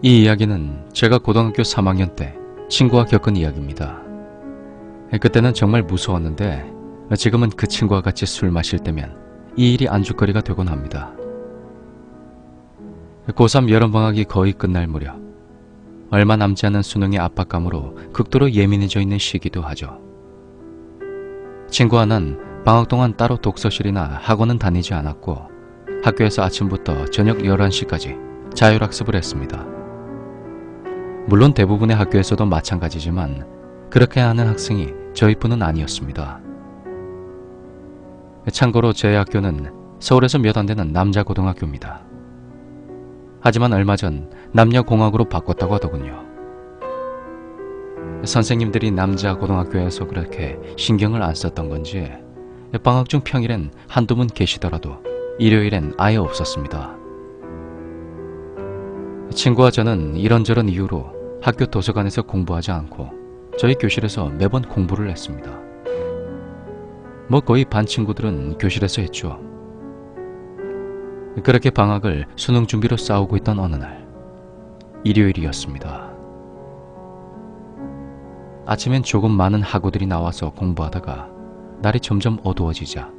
이 이야기는 제가 고등학교 3학년 때 친구와 겪은 이야기입니다. 그때는 정말 무서웠는데 지금은 그 친구와 같이 술 마실 때면 이 일이 안주거리가 되곤 합니다. 고3 여름방학이 거의 끝날 무렵, 얼마 남지 않은 수능의 압박감으로 극도로 예민해져 있는 시기도 하죠. 친구와 난 방학 동안 따로 독서실이나 학원은 다니지 않았고 학교에서 아침부터 저녁 11시까지 자율학습을 했습니다. 물론 대부분의 학교에서도 마찬가지지만 그렇게 하는 학생이 저희뿐은 아니었습니다. 참고로 제 학교는 서울에서 몇 안 되는 남자 고등학교입니다. 하지만 얼마 전 남녀공학으로 바꿨다고 하더군요. 선생님들이 남자 고등학교에서 그렇게 신경을 안 썼던 건지 방학 중 평일엔 한두 분 계시더라도 일요일엔 아예 없었습니다. 친구와 저는 이런저런 이유로 학교 도서관에서 공부하지 않고 저희 교실에서 매번 공부를 했습니다. 뭐 거의 반 친구들은 교실에서 했죠. 그렇게 방학을 수능 준비로 싸우고 있던 어느 날, 일요일이었습니다. 아침엔 조금 많은 학우들이 나와서 공부하다가 날이 점점 어두워지자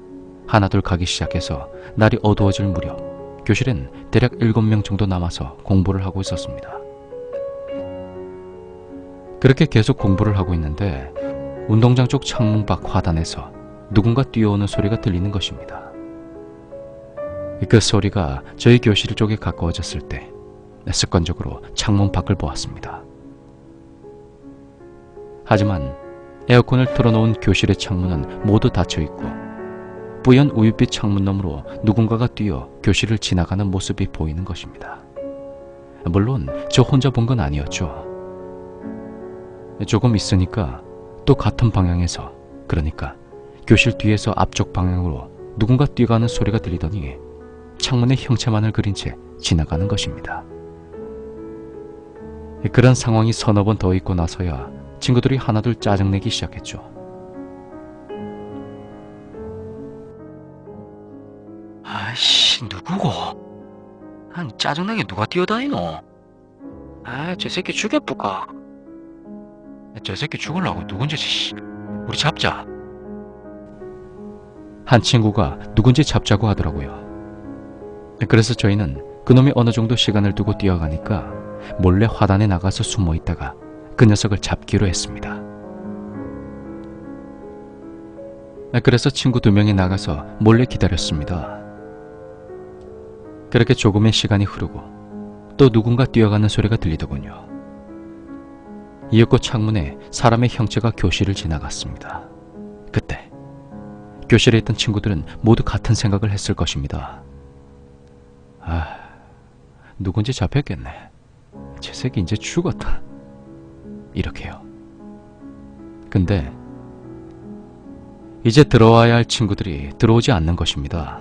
하나둘 가기 시작해서 날이 어두워질 무렵 교실엔 대략 7명 정도 남아서 공부를 하고 있었습니다. 그렇게 계속 공부를 하고 있는데 운동장 쪽 창문 밖 화단에서 누군가 뛰어오는 소리가 들리는 것입니다. 그 소리가 저희 교실 쪽에 가까워졌을 때 습관적으로 창문 밖을 보았습니다. 하지만 에어컨을 틀어놓은 교실의 창문은 모두 닫혀있고 뿌연 우윳빛 창문 너머로 누군가가 뛰어 교실을 지나가는 모습이 보이는 것입니다. 물론 저 혼자 본 건 아니었죠. 조금 있으니까 또 같은 방향에서, 그러니까 교실 뒤에서 앞쪽 방향으로 누군가 뛰어가는 소리가 들리더니 창문에 형체만을 그린 채 지나가는 것입니다. 그런 상황이 서너 번 더 있고 나서야 친구들이 하나둘 짜증내기 시작했죠. 아이씨, 누구고? 한 짜증나게 누가 뛰어다니노? 아, 저 새끼 죽여볼까? 저 새끼 죽으려고 누군지, 우리 잡자. 한 친구가 누군지 잡자고 하더라고요. 그래서 저희는 그놈이 어느 정도 시간을 두고 뛰어가니까 몰래 화단에 나가서 숨어 있다가 그 녀석을 잡기로 했습니다. 그래서 친구 2명이 나가서 몰래 기다렸습니다. 그렇게 조금의 시간이 흐르고 또 누군가 뛰어가는 소리가 들리더군요. 이윽고 창문에 사람의 형체가 교실을 지나갔습니다. 그때 교실에 있던 친구들은 모두 같은 생각을 했을 것입니다. 아, 누군지 잡혔겠네. 제 새끼 이제 죽었다. 이렇게요. 근데 이제 들어와야 할 친구들이 들어오지 않는 것입니다.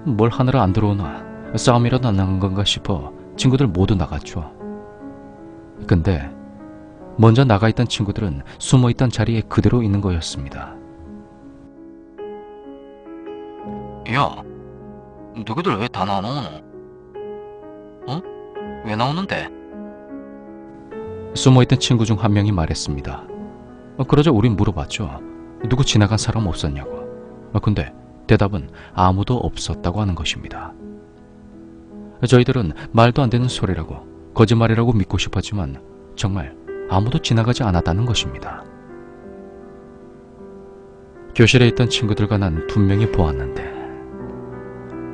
뭘 하느라 안 들어오나, 싸움이라도 안 나는 건가 싶어 친구들 모두 나갔죠. 근데 먼저 나가 있던 친구들은 숨어 있던 자리에 그대로 있는 거였습니다. 야, 너희들 왜 다 나오노? 어? 왜 나오는데? 숨어있던 친구 중 한 명이 말했습니다. 그러자 우린 물어봤죠. 누구 지나간 사람 없었냐고. 근데 대답은 아무도 없었다고 하는 것입니다. 저희들은 말도 안 되는 소리라고, 거짓말이라고 믿고 싶었지만 정말 아무도 지나가지 않았다는 것입니다. 교실에 있던 친구들과 난 분명히 보았는데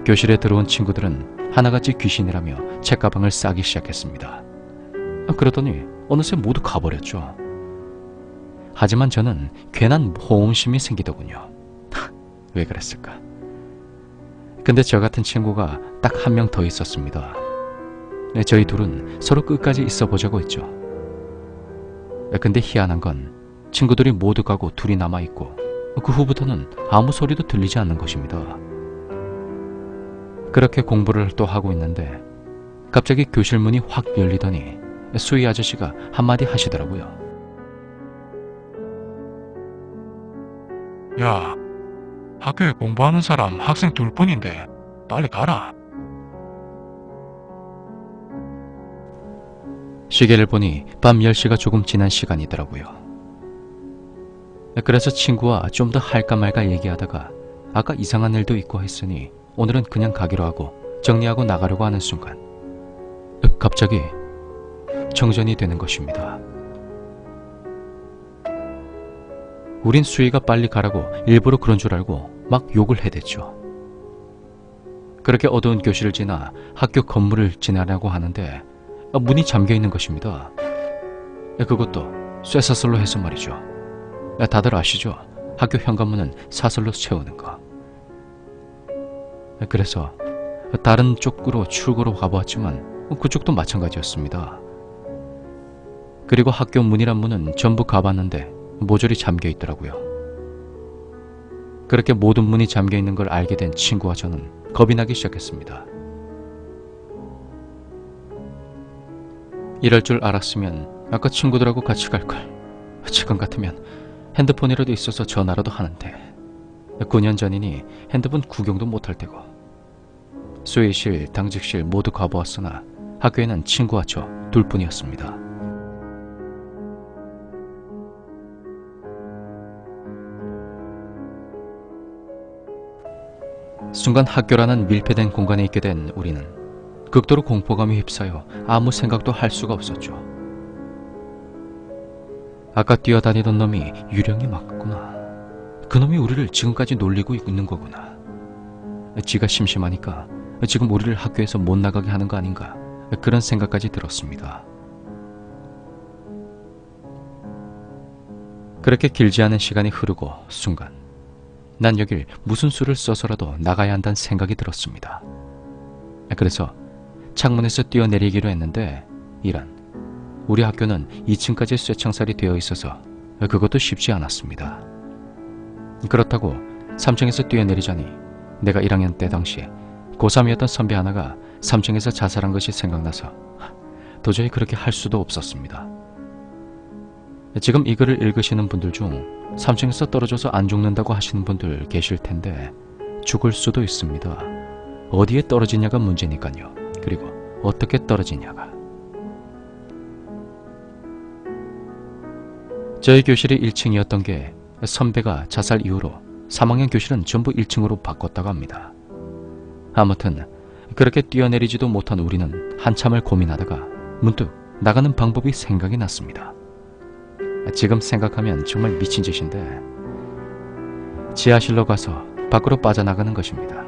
교실에 들어온 친구들은 하나같이 귀신이라며 책가방을 싸기 시작했습니다. 그러더니 어느새 모두 가버렸죠. 하지만 저는 괜한 호응심이 생기더군요. 왜 그랬을까? 근데 저 같은 친구가 딱 한 명 더 있었습니다. 저희 둘은 서로 끝까지 있어 보자고 했죠. 근데 희한한 건 친구들이 모두 가고 둘이 남아있고 그 후부터는 아무 소리도 들리지 않는 것입니다. 그렇게 공부를 또 하고 있는데 갑자기 교실 문이 확 열리더니 수희 아저씨가 한마디 하시더라고요. 야, 학교에 공부하는 사람 학생 둘뿐인데 빨리 가라. 시계를 보니 밤 10시가 조금 지난 시간이더라고요. 그래서 친구와 좀 더 할까 말까 얘기하다가 아까 이상한 일도 있고 했으니 오늘은 그냥 가기로 하고 정리하고 나가려고 하는 순간 갑자기 정전이 되는 것입니다. 우린 수희가 빨리 가라고 일부러 그런 줄 알고 막 욕을 해댔죠. 그렇게 어두운 교실을 지나 학교 건물을 지나려고 하는데 문이 잠겨 있는 것입니다. 그것도 쇠사슬로 해서 말이죠. 다들 아시죠? 학교 현관문은 사슬로 채우는 거. 그래서 다른 쪽으로 출구로 가보았지만 그쪽도 마찬가지였습니다. 그리고 학교 문이란 문은 전부 가봤는데 모조리 잠겨 있더라고요. 그렇게 모든 문이 잠겨 있는 걸 알게 된 친구와 저는 겁이 나기 시작했습니다. 이럴 줄 알았으면 아까 친구들하고 같이 갈걸. 지금 같으면 핸드폰이라도 있어서 전화라도 하는데 9년 전이니 핸드폰 구경도 못할 테고. 수의실, 당직실 모두 가보았으나 학교에는 친구와 저 둘뿐이었습니다. 순간 학교라는 밀폐된 공간에 있게 된 우리는 극도로 공포감에 휩싸여 아무 생각도 할 수가 없었죠. 아까 뛰어다니던 놈이 유령이 맞구나. 그놈이 우리를 지금까지 놀리고 있는 거구나. 지가 심심하니까 지금 우리를 학교에서 못 나가게 하는 거 아닌가, 그런 생각까지 들었습니다. 그렇게 길지 않은 시간이 흐르고 순간 난 여길 무슨 수를 써서라도 나가야 한다는 생각이 들었습니다. 그래서 창문에서 뛰어내리기로 했는데 이란, 우리 학교는 2층까지 쇠창살이 되어 있어서 그것도 쉽지 않았습니다. 그렇다고 3층에서 뛰어내리자니 내가 1학년 때 당시에 고3이었던 선배 하나가 3층에서 자살한 것이 생각나서 도저히 그렇게 할 수도 없었습니다. 지금 이 글을 읽으시는 분들 중 3층에서 떨어져서 안 죽는다고 하시는 분들 계실 텐데 죽을 수도 있습니다. 어디에 떨어지냐가 문제니까요. 그리고 어떻게 떨어지냐가. 저희 교실이 1층이었던 게 선배가 자살 이후로 3학년 교실은 전부 1층으로 바꿨다고 합니다. 아무튼 그렇게 뛰어내리지도 못한 우리는 한참을 고민하다가 문득 나가는 방법이 생각이 났습니다. 지금 생각하면 정말 미친 짓인데 지하실로 가서 밖으로 빠져나가는 것입니다.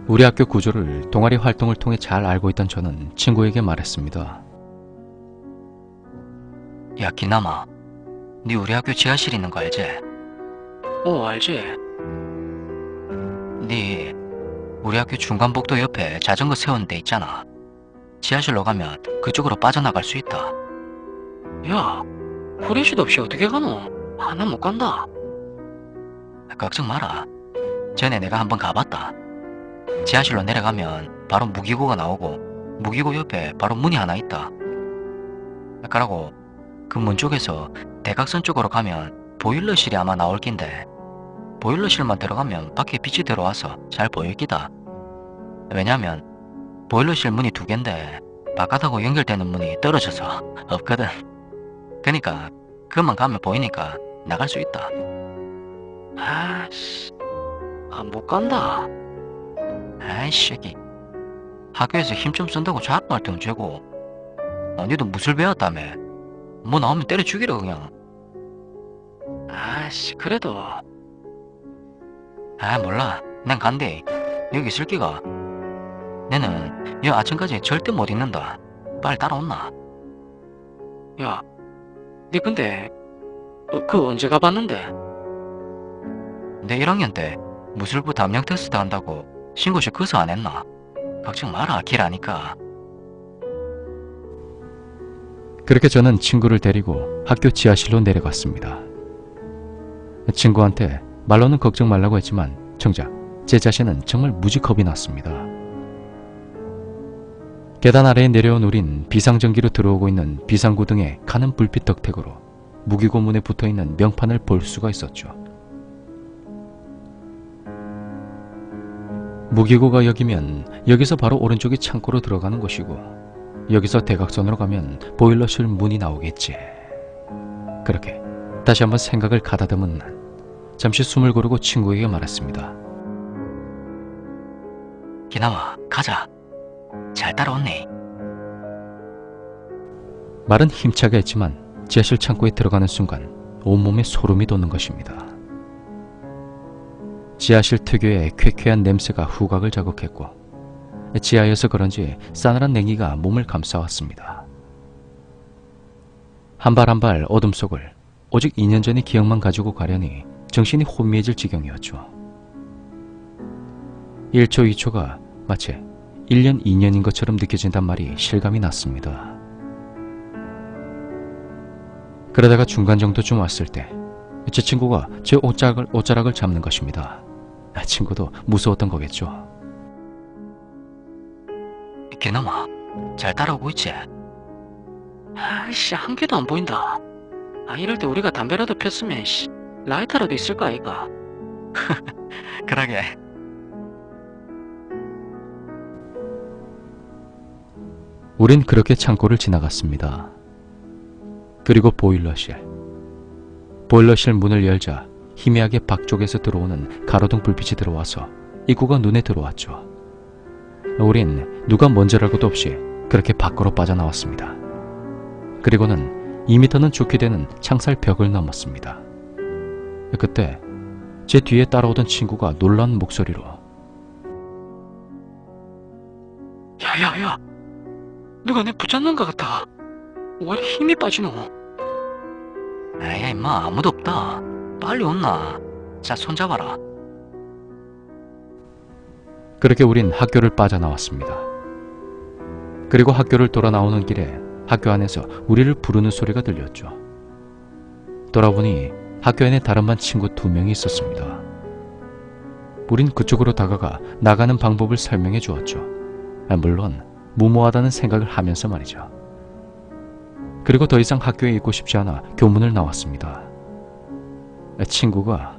우리 학교 구조를 동아리 활동을 통해 잘 알고 있던 저는 친구에게 말했습니다. 야, 기남아. 니 우리 학교 지하실 있는 거 알지? 알지. 니 우리 학교 중간복도 옆에 자전거 세우는 데 있잖아. 지하실로 가면 그쪽으로 빠져나갈 수 있다. 야, 후레쉬도 없이 어떻게 가노? 난 못 간다. 걱정 마라. 전에 내가 한번 가봤다. 지하실로 내려가면 바로 무기고가 나오고 무기고 옆에 바로 문이 하나 있다. 그러고 그 문 쪽에서 대각선 쪽으로 가면 보일러실이 아마 나올 낀데 보일러실만 들어가면 밖에 빛이 들어와서 잘 보일 끼다. 왜냐면 보일러실 문이 2개인데 바깥하고 연결되는 문이 떨어져서 없거든. 그니까 그만 가면 보이니까 나갈 수 있다. 아씨, 못 간다. 아이씨, 새끼. 학교에서 힘 좀 쓴다고 자학할 때 언제고. 니도 무술 배웠다며. 뭐 나오면 때려 죽이라 그냥. 아씨, 그래도. 몰라. 난 간대. 여기 있을 기가. 내는 여 아침까지 절대 못 있는다. 빨리 따라온나. 야, 니 근데 그 언제 가봤는데? 내 1학년 때 무술부 담력 테스트 한다고 신고식 그서 안 했나? 걱정 마라, 길 아니까. 그렇게 저는 친구를 데리고 학교 지하실로 내려갔습니다. 친구한테 말로는 걱정 말라고 했지만 정작 제 자신은 정말 무지 겁이 났습니다. 계단 아래에 내려온 우린 비상전기로 들어오고 있는 비상구등의 가는 불빛 덕택으로 무기고문에 붙어있는 명판을 볼 수가 있었죠. 무기고가 여기면 여기서 바로 오른쪽이 창고로 들어가는 곳이고 여기서 대각선으로 가면 보일러실 문이 나오겠지. 그렇게 다시 한번 생각을 가다듬은 난 잠시 숨을 고르고 친구에게 말했습니다. 기남아, 가자. 잘 따라왔네. 말은 힘차게 했지만 지하실 창고에 들어가는 순간 온몸에 소름이 돋는 것입니다. 지하실 특유의 쾌쾌한 냄새가 후각을 자극했고 지하여서 그런지 싸늘한 냉기가 몸을 감싸왔습니다. 한 발 한 발 어둠 속을 오직 2년 전의 기억만 가지고 가려니 정신이 혼미해질 지경이었죠. 1초 2초가 마치 1년 2년인 것처럼 느껴진단 말이 실감이 났습니다. 그러다가 중간 정도쯤 왔을 때 제 친구가 제 옷자락을 잡는 것입니다. 친구도 무서웠던 거겠죠. 기남아, 잘 따라오고 있지? 아이씨, 한 개도 안 보인다. 이럴 때 우리가 담배라도 폈으면 라이터라도 있을까 아이가? 그러게. 우린 그렇게 창고를 지나갔습니다. 그리고 보일러실 문을 열자 희미하게 밖쪽에서 들어오는 가로등 불빛이 들어와서 입구가 눈에 들어왔죠. 우린 누가 먼저랄 것도 없이 그렇게 밖으로 빠져나왔습니다. 그리고는 2m는 좋게 되는 창살 벽을 넘었습니다. 그때 제 뒤에 따라오던 친구가 놀란 목소리로 야야야, 누가 내 붙잡는 것 같아. 왜 이렇게 힘이 빠지노? 에이 임마, 아무도 없다. 빨리 온나. 자, 손잡아라. 그렇게 우린 학교를 빠져나왔습니다. 그리고 학교를 돌아 나오는 길에 학교 안에서 우리를 부르는 소리가 들렸죠. 돌아보니 학교 안에 다른 반 친구 2명이 있었습니다. 우린 그쪽으로 다가가 나가는 방법을 설명해 주었죠. 물론 무모하다는 생각을 하면서 말이죠. 그리고 더 이상 학교에 있고 싶지 않아 교문을 나왔습니다. 친구가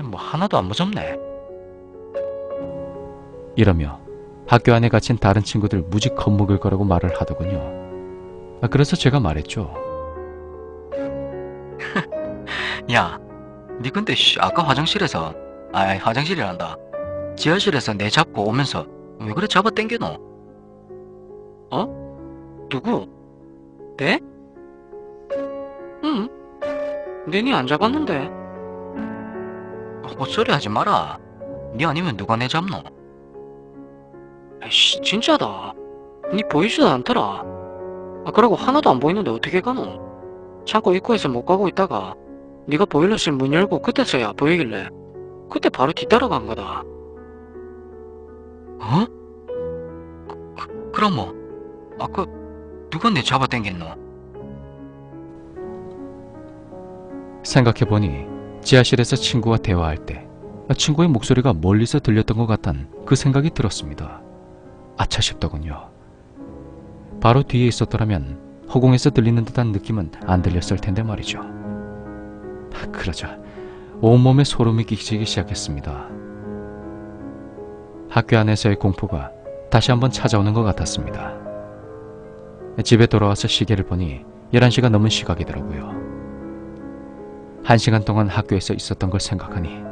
뭐 하나도 안 무섭네. 이러며 학교 안에 갇힌 다른 친구들 무지 겁먹을 거라고 말을 하더군요. 그래서 제가 말했죠. 야, 니 근데 아까 화장실에서 화장실이란다. 지하실에서 내 잡고 오면서 왜 그래 잡아 당겨노? 누구? 내? 응, 내니 안 잡았는데. 헛소리 하지 마라. 니 아니면 누가 내 잡노? 아이씨, 진짜다. 니 보이지도 않더라. 그러고 하나도 안 보이는데 어떻게 가노? 창고 입구에서 못 가고 있다가 니가 보일러실 문 열고 그때서야 보이길래 그때 바로 뒤따라간 거다. 그럼 뭐 누가 내 잡아 당겼노? 생각해보니 지하실에서 친구와 대화할 때 친구의 목소리가 멀리서 들렸던 것 같단 그 생각이 들었습니다. 아차 싶더군요. 바로 뒤에 있었더라면 허공에서 들리는 듯한 느낌은 안 들렸을 텐데 말이죠. 그러자 온몸에 소름이 끼치기 시작했습니다. 학교 안에서의 공포가 다시 한번 찾아오는 것 같았습니다. 집에 돌아와서 시계를 보니 11시가 넘은 시각이더라고요. 1시간 동안 학교에서 있었던 걸 생각하니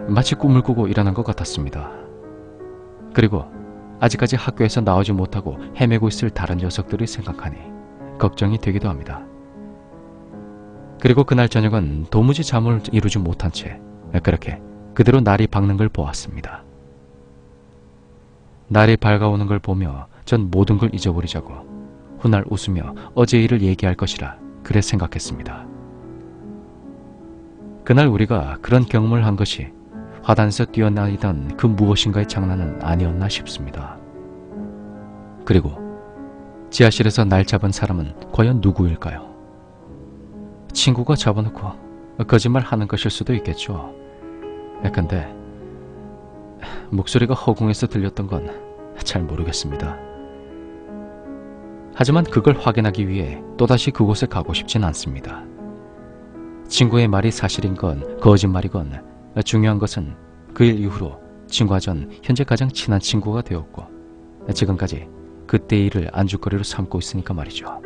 마치 꿈을 꾸고 일어난 것 같았습니다. 그리고 아직까지 학교에서 나오지 못하고 헤매고 있을 다른 녀석들을 생각하니 걱정이 되기도 합니다. 그리고 그날 저녁은 도무지 잠을 이루지 못한 채 그렇게 그대로 날이 밝는 걸 보았습니다. 날이 밝아오는 걸 보며 전 모든 걸 잊어버리자고 훗날 웃으며 어제 일을 얘기할 것이라 그래 생각했습니다. 그날 우리가 그런 경험을 한 것이 화단에서 뛰어나이던 그 무엇인가의 장난은 아니었나 싶습니다. 그리고 지하실에서 날 잡은 사람은 과연 누구일까요? 친구가 잡아놓고 거짓말하는 것일 수도 있겠죠. 근데 목소리가 허공에서 들렸던 건 잘 모르겠습니다. 하지만 그걸 확인하기 위해 또다시 그곳에 가고 싶진 않습니다. 친구의 말이 사실인 건 거짓말이건 중요한 것은 그 일 이후로 친구와 전 현재 가장 친한 친구가 되었고 지금까지 그때의 일을 안주거리로 삼고 있으니까 말이죠.